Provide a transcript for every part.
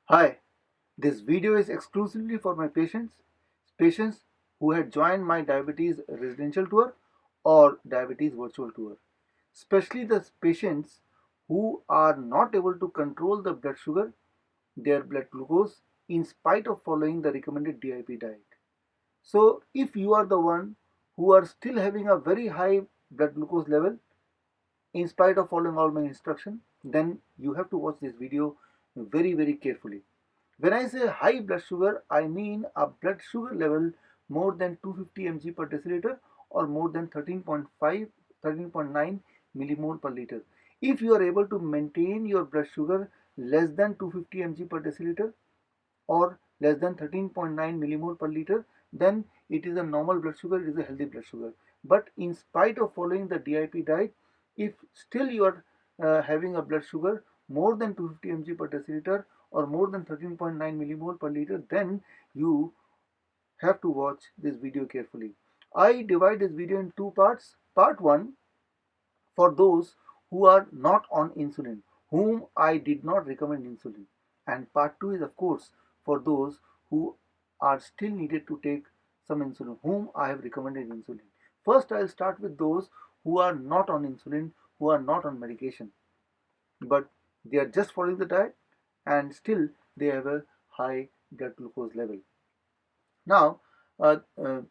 Hi, this video is exclusively for my patients who had joined my diabetes residential tour or diabetes virtual tour, especially the patients who are not able to control the blood sugar, their blood glucose, in spite of following the recommended DIP diet. So, if you are the one who are still having a very high blood glucose level, in spite of following all my instruction, then you have to watch this video very carefully. When I say high blood sugar, I mean a blood sugar level more than 250 mg per deciliter or more than 13.5, 13.9 millimole per liter. If you are able to maintain your blood sugar less than 250 mg per deciliter or less than 13.9 millimole per liter, then it is a normal blood sugar, it is a healthy blood sugar. But in spite of following the DIP diet, if still you are having a blood sugar more than 250 mg per deciliter or more than 13.9 millimole per liter, then you have to watch this video carefully. I divide this video in two parts. Part 1 for those who are not on insulin, whom I did not recommend insulin. And part 2 is, of course, for those who are still needed to take some insulin, whom I have recommended insulin. First, I'll start with those who are not on insulin, who are not on medication, but they are just following the diet and still they have a high blood glucose level. Now, uh, uh,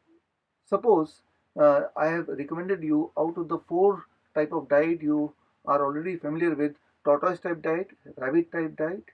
suppose I have recommended you out of the four type of diet you are already familiar with: tortoise type diet, rabbit type diet,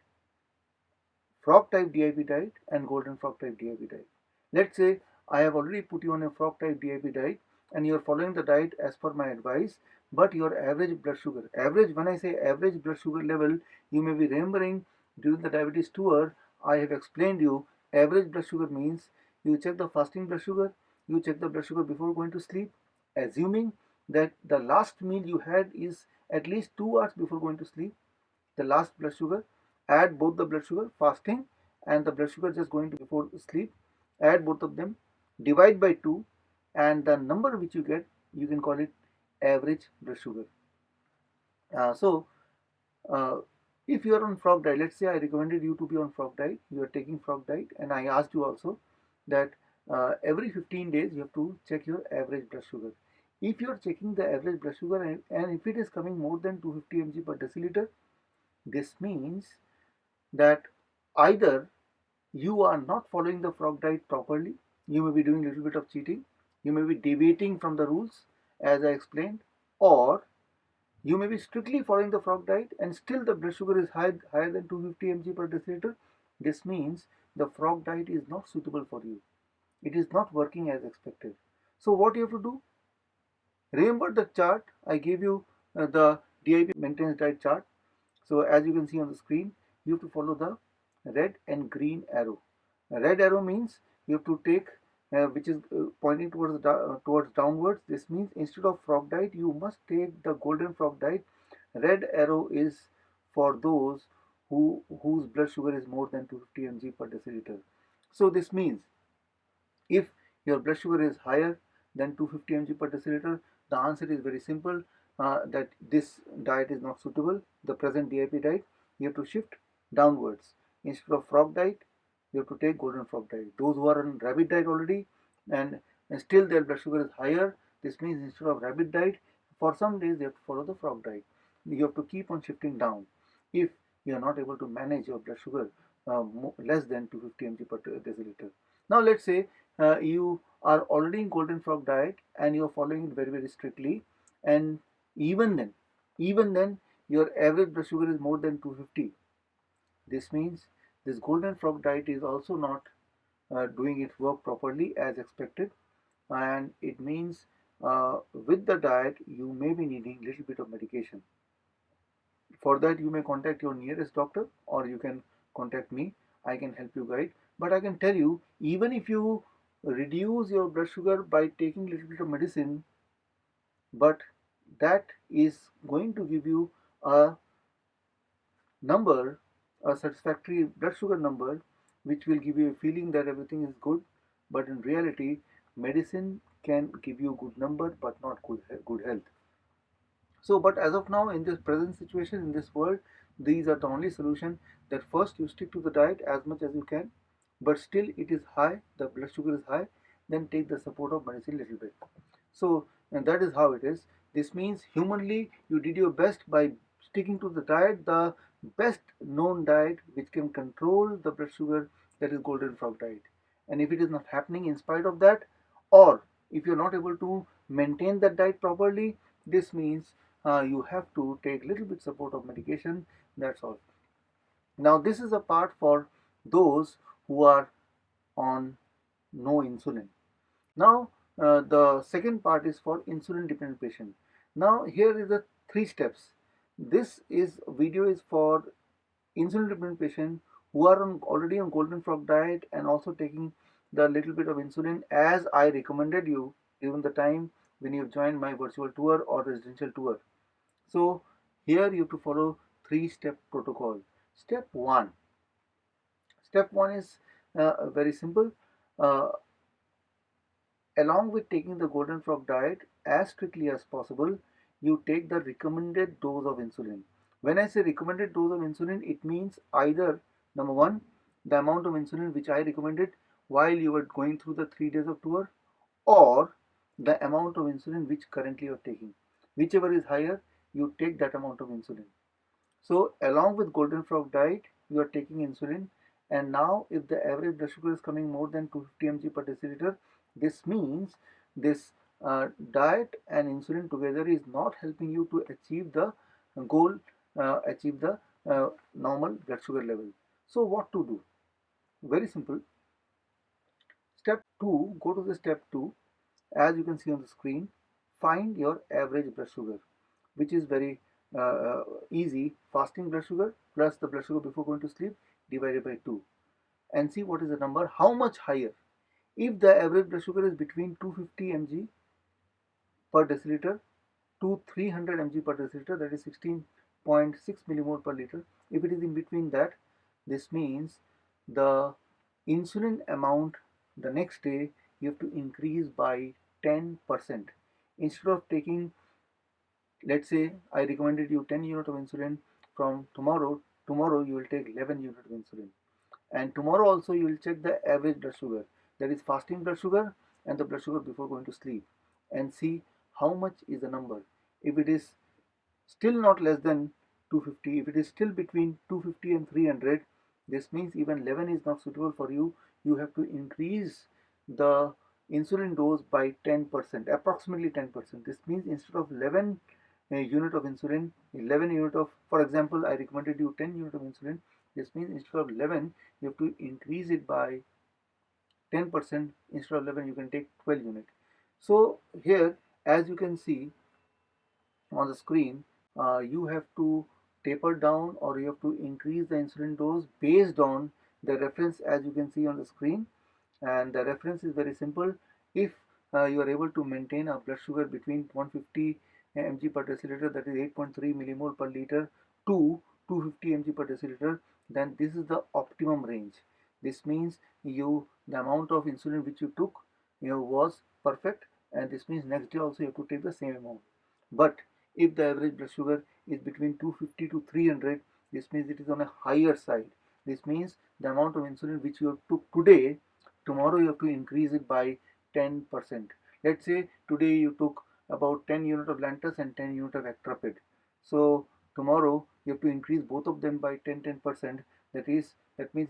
frog type DIP diet, and golden frog type DIP diet. Let's say I have already put you on a frog type DIP diet and you are following the diet as per my advice, but your average blood sugar, average, when I say average blood sugar level, you may be remembering during the diabetes tour, I have explained you average blood sugar means you check the fasting blood sugar, you check the blood sugar before going to sleep, assuming that the last meal you had is at least 2 hours before going to sleep, the last blood sugar, add both the blood sugar fasting and the blood sugar just going to before sleep, add both of them, divide by 2, and the number which you get, you can call it average blood sugar. So uh, if you are on frog diet, let's say I recommended you to be on frog diet, you are taking frog diet, and I asked you also that every 15 days you have to check your average blood sugar. If you are checking the average blood sugar and if it is coming more than 250 mg per deciliter, this means that either you are not following the frog diet properly, you may be doing a little bit of cheating, you may be deviating from the rules as I explained, or you may be strictly following the frog diet and still the blood sugar is higher than 250 mg per deciliter. This means the frog diet is not suitable for you. It is not working as expected. So what you have to do? Remember the chart I gave you, the DIP maintenance diet chart. So as you can see on the screen, you have to follow the red and green arrow. A red arrow means you have to take which is pointing towards downwards. This means instead of frog diet, you must take the golden frog diet. Red arrow is for those whose blood sugar is more than 250 mg per deciliter. So this means if your blood sugar is higher than 250 mg per deciliter, the answer is very simple, that this diet is not suitable. The present DIP diet, you have to shift downwards. Instead of frog diet, you have to take golden frog diet. Those who are on rabbit diet already and still their blood sugar is higher, this means instead of rabbit diet, for some days they have to follow the frog diet. You have to keep on shifting down if you are not able to manage your blood sugar less than 250 mg per deciliter. Now let's say you are already in golden frog diet and you are following it very strictly, and even then your average blood sugar is more than 250. This means this golden frog diet is also not doing its work properly as expected, and it means with the diet you may be needing a little bit of medication. For that you may contact your nearest doctor or you can contact me. I can help you guide, but I can tell you, even if you reduce your blood sugar by taking a little bit of medicine, but that is going to give you a number, a satisfactory blood sugar number, which will give you a feeling that everything is good, but in reality medicine can give you good number but not good health. So, but as of now, in this present situation in this world, These are the only solution, that first you stick to the diet as much as you can, but still it is high, the blood sugar is high, then take the support of medicine little bit. So, and that is how it is. This means humanly you did your best by sticking to the diet, the best known diet which can control the blood sugar, that is golden frog diet. And if it is not happening in spite of that, or if you're not able to maintain that diet properly, this means you have to take little bit support of medication. That's all. Now this is a part for those who are on no insulin. Now the second part is for insulin dependent patient. Now here is the three steps. This is video is for insulin dependent patient who are already on golden frog diet and also taking the little bit of insulin as I recommended you during the time when you joined my virtual tour or residential tour. So here you have to follow three-step protocol. Step one. Step one is very simple. Uh, Along with taking the golden frog diet as strictly as possible, you take the recommended dose of insulin. When I say recommended dose of insulin, it means either number one, the amount of insulin which I recommended while you were going through the 3 days of tour, or the amount of insulin which currently you are taking. Whichever is higher, you take that amount of insulin. So along with golden frog diet, you are taking insulin, and now if the average blood sugar is coming more than 250 mg per deciliter, this means this diet and insulin together is not helping you to achieve the goal, achieve the normal blood sugar level. So what to do? Very simple. Step 2, go to the step 2. As you can see on the screen, find your average blood sugar, which is very easy. Fasting blood sugar plus the blood sugar before going to sleep divided by 2, and see what is the number, how much higher. If the average blood sugar is between 250 mg per deciliter to 300 mg per deciliter, that is 16.6 millimole per liter, if it is in between that, this means the insulin amount the next day you have to increase by 10%. Instead of taking, let's say I recommended you 10 unit of insulin, from tomorrow you will take 11 unit of insulin, and tomorrow also you will check the average blood sugar, that is fasting blood sugar and the blood sugar before going to sleep, and see how much is the number. If it is still not less than 250, if it is still between 250 and 300, this means even 11 is not suitable for you. You have to increase the insulin dose by 10%, approximately 10%. This means instead of 11 unit of insulin, 11 unit of, for example, I recommended you 10 unit of insulin. This means instead of 11, you have to increase it by 10%. Instead of 11, you can take 12 unit. So here, as you can see on the screen, you have to taper down or you have to increase the insulin dose based on the reference, as you can see on the screen. And the reference is very simple. If you are able to maintain a blood sugar between 150 mg per deciliter, that is 8.3 millimole per liter, to 250 mg per deciliter, then this is the optimum range. This means the amount of insulin which you took was perfect, and this means next day also you have to take the same amount. But if the average blood sugar is between 250 to 300, this means it is on a higher side. This means the amount of insulin which you took today, tomorrow you have to increase it by 10%. Let's say today you took about 10 unit of Lantus and 10 unit of Actrapid. So tomorrow you have to increase both of them by 10%. That means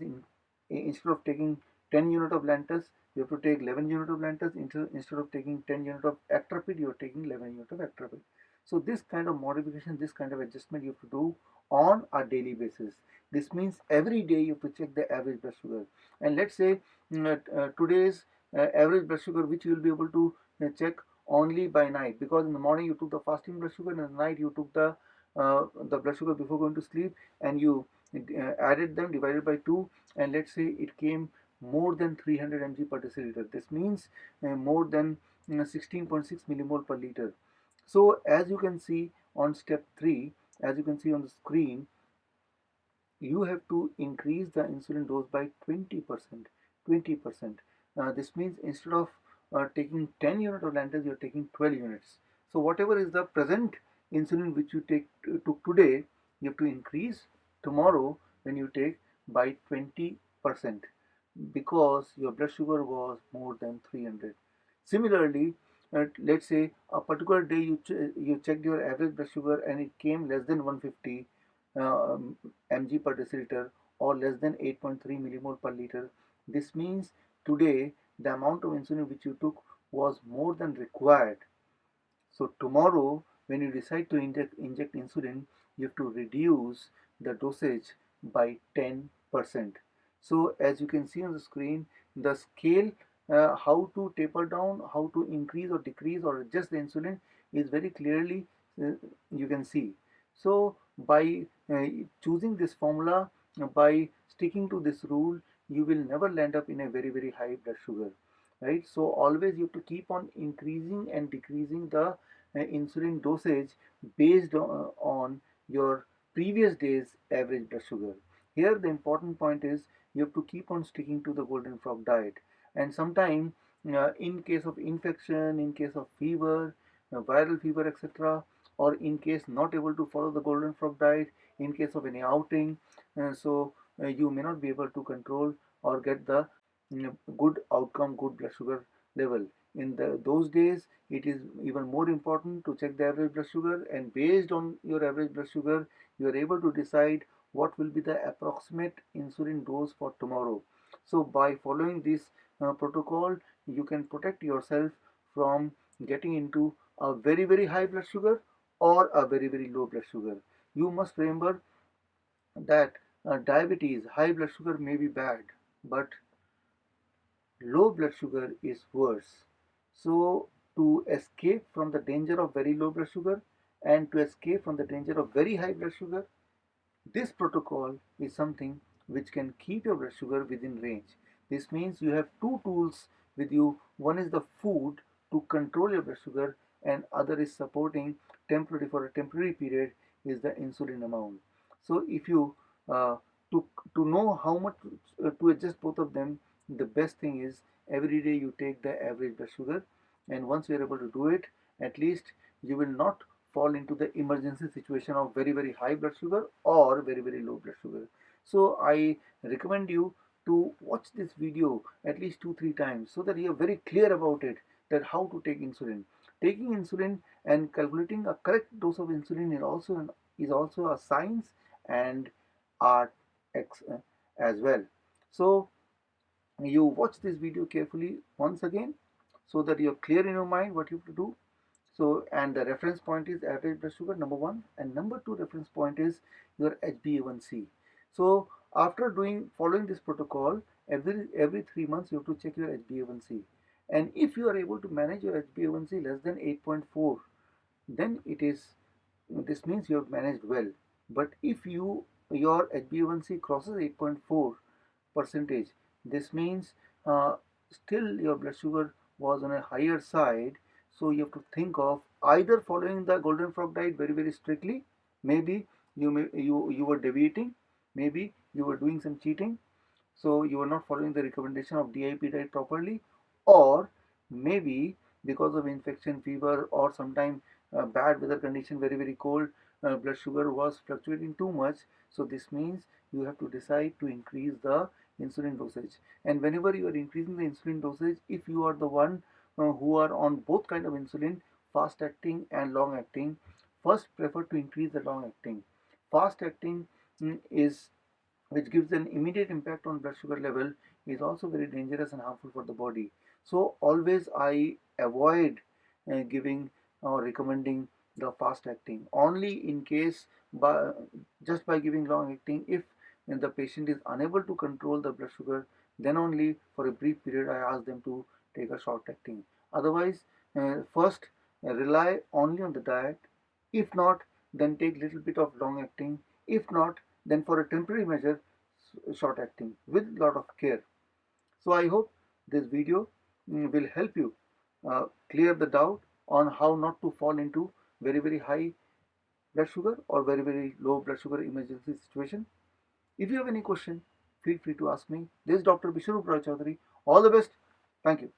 instead of taking 10 unit of Lantus, you have to take 11 unit of Lantus. Instead of taking 10 unit of Actrapid, you are taking 11 unit of Actrapid. So this kind of modification, this kind of adjustment you have to do on a daily basis. This means every day you have to check the average blood sugar. And let's say today's average blood sugar, which you will be able to check only by night, because in the morning you took the fasting blood sugar and in the night you took the blood sugar before going to sleep, and you added them, divided by 2, and let's say it came more than 300 mg per deciliter. This means more than 16.6 millimole per liter. So as you can see on step 3, as you can see on the screen, you have to increase the insulin dose by 20%. 20%. This means instead of taking 10 units of Lantus, you are taking 12 units. So whatever is the present insulin which you took today, you have to increase tomorrow when you take by 20% because your blood sugar was more than 300. Similarly, let's say a particular day you checked your average blood sugar and it came less than 150 mg per deciliter or less than 8.3 millimole per liter. This means today the amount of insulin which you took was more than required. So tomorrow, when you decide to inject insulin, you have to reduce the dosage by 10%. So as you can see on the screen, the scale, how to taper down, how to increase or decrease or adjust the insulin is very clearly uh, you can see. So by choosing this formula, by sticking to this rule, you will never land up in a very high blood sugar, right? So always you have to keep on increasing and decreasing the insulin dosage based on your previous day's average blood sugar. Here the important point is you have to keep on sticking to the golden frog diet, and sometime in case of infection, in case of fever, viral fever, etc., or in case not able to follow the golden frog diet, in case of any outing, you may not be able to control or get the good outcome, good blood sugar level. In those days, it is even more important to check the average blood sugar, and based on your average blood sugar, you are able to decide what will be the approximate insulin dose for tomorrow. So by following this protocol, you can protect yourself from getting into a very high blood sugar or a very low blood sugar. You must remember that diabetes, high blood sugar may be bad, but low blood sugar is worse. So to escape from the danger of very low blood sugar and to escape from the danger of very high blood sugar, this protocol is something which can keep your blood sugar within range. This means you have two tools with you. One is the food to control your blood sugar, and other is supporting temporary for a temporary period is the insulin amount. So if you uh, to to know how much to adjust both of them, the best thing is every day you take the average blood sugar, and once you are able to do it, at least you will not fall into the emergency situation of very high blood sugar or very low blood sugar. So I recommend you to watch this video at least 2-3 times so that you are very clear about it, that how to take insulin. Taking insulin and calculating a correct dose of insulin is also a science and art as well. So you watch this video carefully once again so that you're clear in your mind what you have to do. So, and the reference point is average blood sugar, number one, and number two reference point is your HbA1c. So, after following this protocol, every 3 months you have to check your HbA1c, and if you are able to manage your HbA1c less than 8.4, then this means you have managed well. But if your HbA1c crosses 8.4 percentage, this means still your blood sugar was on a higher side. So you have to think of either following the golden frog diet very strictly. Maybe you were deviating, maybe you were doing some cheating, so you are not following the recommendation of DIP diet properly, or maybe because of infection, fever, or sometime bad weather condition, very cold, blood sugar was fluctuating too much. So this means you have to decide to increase the insulin dosage. And whenever you are increasing the insulin dosage, if you are the one who are on both kind of insulin, fast acting and long acting, first prefer to increase the long acting. Fast acting is which gives an immediate impact on blood sugar level, is also very dangerous and harmful for the body. So always I avoid giving or recommending the fast acting. Only in case just by giving long acting, if the patient is unable to control the blood sugar, then only for a brief period I ask them to take a short acting. Otherwise, first rely only on the diet. If not, then take little bit of long acting. If not, then for a temporary measure, short acting with lot of care. So I hope this video will help you clear the doubt on how not to fall into very high blood sugar or very low blood sugar emergency situation. If you have any question, feel free to ask me. This is Dr. Bishwarup Roy Chaudhary. All the best. Thank you.